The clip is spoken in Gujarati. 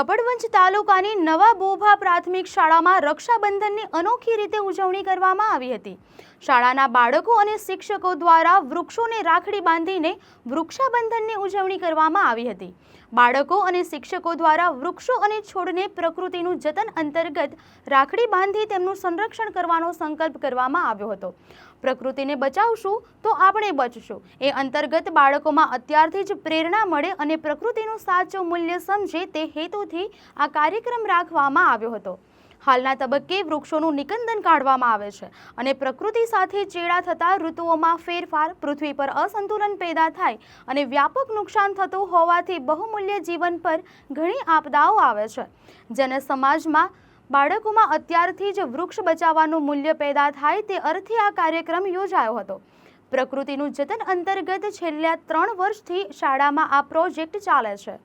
કપડવંજ તાલુકાની નવા બોભા પ્રાથમિક શાળામાં રક્ષાબંધનની અનોખી રીતે ઉજવણી કરવામાં આવી હતી। શાળાના બાળકો અને શિક્ષકો દ્વારા વૃક્ષોને રાખડી બાંધીને વૃક્ષાબંધનની ઉજવણી કરવામાં આવી હતી। બાળકો અને શિક્ષકો દ્વારા વૃક્ષો અને છોડને પ્રકૃતિનું જતન અંતર્ગત રાખડી બાંધી તેમનું સંરક્ષણ કરવાનો સંકલ્પ કરવામાં આવ્યો હતો। પ્રકૃતિને બચાવશું તો આપણે બચશું એ અંતર્ગત બાળકોમાં અત્યારથી જ પ્રેરણા મળે અને પ્રકૃતિનું સાચું મૂલ્ય સમજે તે હેતુથી આ કાર્યક્રમ રાખવામાં આવ્યો હતો। હાલના તબક્કે વૃક્ષોનું નિકંદન કાઢવામાં આવે છે અને પ્રકૃતિ સાથે ચેડા થતા ઋતુઓમાં ફેરફાર, પૃથ્વી પર અસંતુલન પેદા થાય અને વ્યાપક નુકસાન થતું હોવાથી બહુમૂલ્ય જીવન પર ઘણી આપદાઓ આવે છે, જેને સમાજમાં બાળકોમાં અત્યારથી જ વૃક્ષ બચાવવાનું મૂલ્ય પેદા થાય તે અર્થે આ કાર્યક્રમ યોજાયો હતો। પ્રકૃતિનું જતન અંતર્ગત છેલ્લા 3 વર્ષથી શાળામાં આ પ્રોજેક્ટ ચાલે છે।